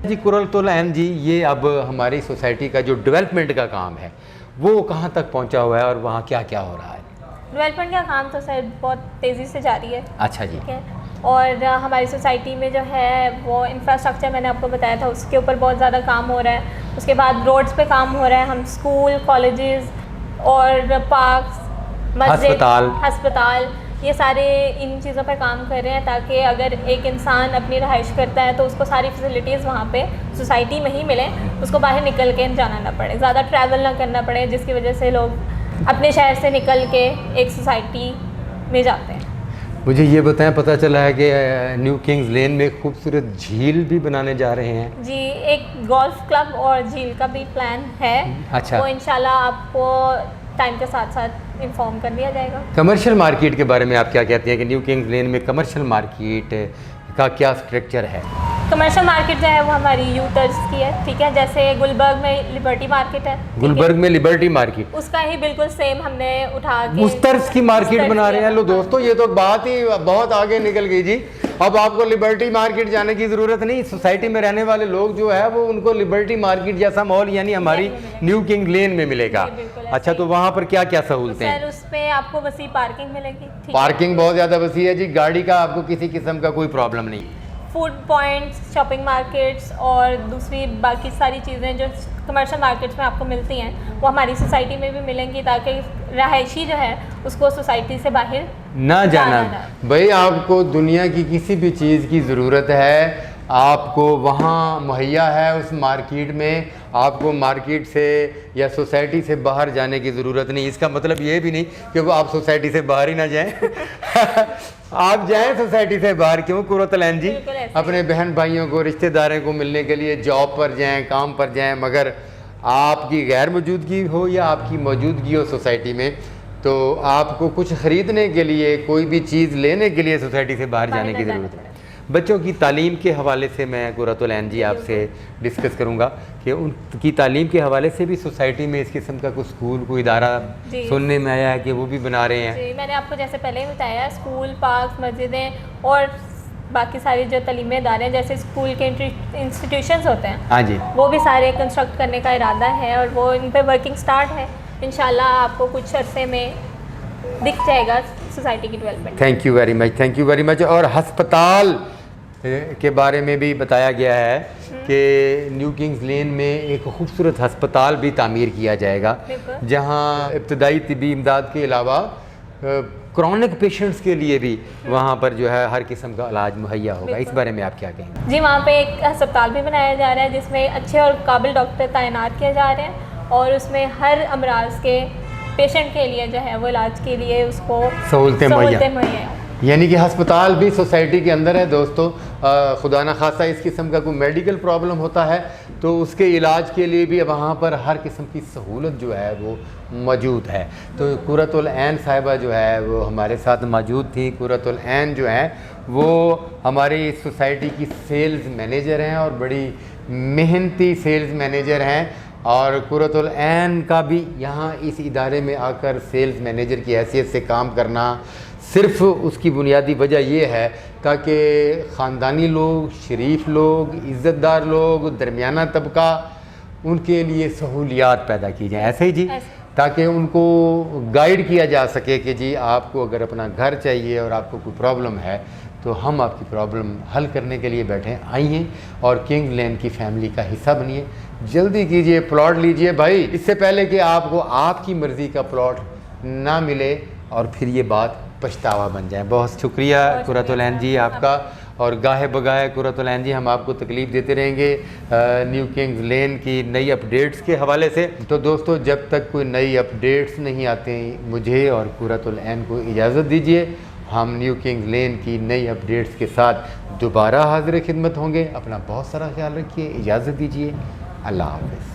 जी कुरतुल ऐन जी, ये अब हमारी सोसाइटी का जो डेवलपमेंट का काम है वो कहाँ तक पहुँचा हुआ है और वहाँ क्या क्या हो रहा है? डेवलपमेंट का काम तो सर बहुत तेज़ी से जारी है। अच्छा जी। ठीक है। और हमारी सोसाइटी में जो है वो इंफ्रास्ट्रक्चर मैंने आपको बताया था, उसके ऊपर बहुत ज़्यादा काम हो रहा है। उसके बाद रोड्स पे काम हो रहा है। हम स्कूल, कॉलेजेस और पार्क्स, मस्जिद, अस्पताल, ये सारे इन चीज़ों पे काम कर रहे हैं ताकि अगर एक इंसान अपनी रहाइश करता है तो उसको सारी फैसिलिटीज़ वहाँ पे सोसाइटी में ही मिले, उसको बाहर निकल के जाना ना पड़े, ज़्यादा ट्रैवल ना करना पड़े, जिसकी वजह से लोग अपने शहर से निकल के एक सोसाइटी में जाते हैं। मुझे ये बताएं, पता चला है कि न्यू किंग्स लेन में खूबसूरत झील भी बनाने जा रहे हैं। जी, एक गोल्फ क्लब और झील का भी प्लान है। अच्छा। वो इंशाल्लाह आपको टाइम के साथ साथ इन्फॉर्म कर दिया जाएगा। कमर्शियल मार्केट के बारे में आप क्या कहते हैं कि न्यू किंग्स लेन में कमर्शियल मार्केट का क्या स्ट्रक्चर है? कमर्शियल मार्केट जो है वो हमारी यू तर्ज की है। ठीक है, जैसे गुलबर्ग में लिबर्टी मार्केट है। गुलबर्ग में लिबर्टी मार्केट, उसका ही बिल्कुल सेम हमने उठा के उस तर्ज की मार्केट बना रहे हैं। लो दोस्तों, ये तो बात ही बहुत आगे निकल गई जी। अब आपको लिबर्टी मार्केट जाने की ज़रूरत नहीं। सोसाइटी में रहने वाले लोग जो है वो उनको लिबर्टी मार्केट जैसा माहौल यानी हमारी न्यू किंग लेन में मिलेगा। अच्छा, तो वहाँ पर क्या क्या सहूलतें हैं? सर उस पे आपको वसी पार्किंग मिलेगी। पार्किंग बहुत ज़्यादा वसी है जी, गाड़ी का आपको किसी किस्म का कोई प्रॉब्लम नहीं। फूड पॉइंट्स, शॉपिंग मार्केट्स और दूसरी बाकी सारी चीज़ें जो कमर्शियल मार्केट्स में आपको मिलती हैं वो हमारी सोसाइटी में भी मिलेंगी ताकि रहायशी जो है उसको सोसाइटी से बाहर ना जाना। भाई आपको दुनिया की किसी भी चीज़ की ज़रूरत है, आपको वहाँ मुहैया है उस मार्केट में, आपको मार्केट से या सोसाइटी से बाहर जाने की ज़रूरत नहीं। इसका मतलब ये भी नहीं कि वो आप सोसाइटी से बाहर ही ना जाएं आप जाएं सोसाइटी से बाहर। क्यों कुरतुल ऐन जी? अपने बहन भाइयों को, रिश्तेदारों को मिलने के लिए जॉब पर जाएं, काम पर जाएं, मगर आपकी गैर मौजूदगी हो या आपकी मौजूदगी हो सोसाइटी में, तो आपको कुछ ख़रीदने के लिए, कोई भी चीज़ लेने के लिए सोसाइटी से बाहर जाने की ज़रूरत है। बच्चों की तालीम के हवाले से मैं कुरतुल ऐन जी आपसे डिस्कस करूंगा कि उनकी तालीम के हवाले से भी सोसाइटी में इस किस्म का कोई स्कूल, कोई इदारा सुनने में आया है कि वो भी बना रहे हैं। जी, मैंने आपको जैसे पहले ही बताया, स्कूल, पार्क, मस्जिदें और बाकी सारी जो तालीमी इदारे हैं जैसे स्कूल के इंस्टीट्यूशंस होते हैं, हाँ जी, वो भी सारे कंस्ट्रक्ट करने का इरादा है और वो इन पर वर्किंग स्टार्ट है। इंशाल्लाह आपको कुछ अरसे में दिख जाएगा सोसाइटी की development. Thank you very much, thank you very much. और अस्पताल के बारे में भी बताया गया है कि न्यू किंग्स लेन में एक खूबसूरत अस्पताल भी तामीर किया जाएगा जहां इब्तदाई तिब्बी इमदाद के अलावा क्रॉनिक पेशेंट्स के लिए भी वहां पर जो है हर किस्म का इलाज मुहैया होगा। इस बारे में आप क्या कहेंगे? जी, वहाँ पे एक अस्पताल भी बनाया जा रहा है जिसमें अच्छे और काबिल डॉक्टर तैनात किए जा रहे हैं और उसमें हर अमराज के पेशेंट के लिए जो है वो इलाज के लिए उसको सहूलतें मुहैया, यानी कि अस्पताल भी सोसाइटी के अंदर है। दोस्तों, खुदा न खासा इस किस्म का कोई मेडिकल प्रॉब्लम होता है तो उसके इलाज के लिए भी वहाँ पर हर किस्म की सहूलत जो है वो मौजूद है। तो कुरतुल ऐन साहिबा जो है वो हमारे साथ मौजूद थी। कुरतुल ऐन जो है वो हमारी सोसाइटी की सेल्स मैनेजर हैं और बड़ी मेहनती सेल्स मैनेजर हैं। और कुरतुल ऐन का भी यहाँ इस इदारे में आकर सेल्स मैनेजर की हैसियत से काम करना सिर्फ उसकी बुनियादी वजह ये है ताकि ख़ानदानी लोग, शरीफ लोग, इज़्ज़तदार लोग, दरमियाना तबका, उनके लिए सहूलियात पैदा की जाएँ। ऐसे ही जी, ताकि उनको गाइड किया जा सके कि जी आपको अगर अपना घर चाहिए और आपको कोई प्रॉब्लम है तो हम आपकी प्रॉब्लम हल करने के लिए बैठे हैं। आइए और किंग लेन की फैमिली का हिस्सा बनिए, जल्दी कीजिए, प्लॉट लीजिए भाई, इससे पहले कि आपको आपकी मर्ज़ी का प्लॉट ना मिले और फिर ये बात पछतावा बन जाए। बहुत शुक्रिया कुरतुल ऐन जी आपका। और गाहे बगाहे कुरतुल ऐन जी, हम आपको तकलीफ़ देते रहेंगे न्यू किंग्स लेन की नई अपडेट्स के हवाले से। तो दोस्तों, जब तक कोई नई अपडेट्स नहीं आते मुझे और कुरतुल ऐन को इजाज़त दीजिए। हम न्यू किंग्स लेन की नई अपडेट्स के साथ दोबारा हाजिर खिदमत होंगे। अपना बहुत सारा ख्याल रखिए, इजाज़त दीजिए, अल्लाह हाफ़िज़।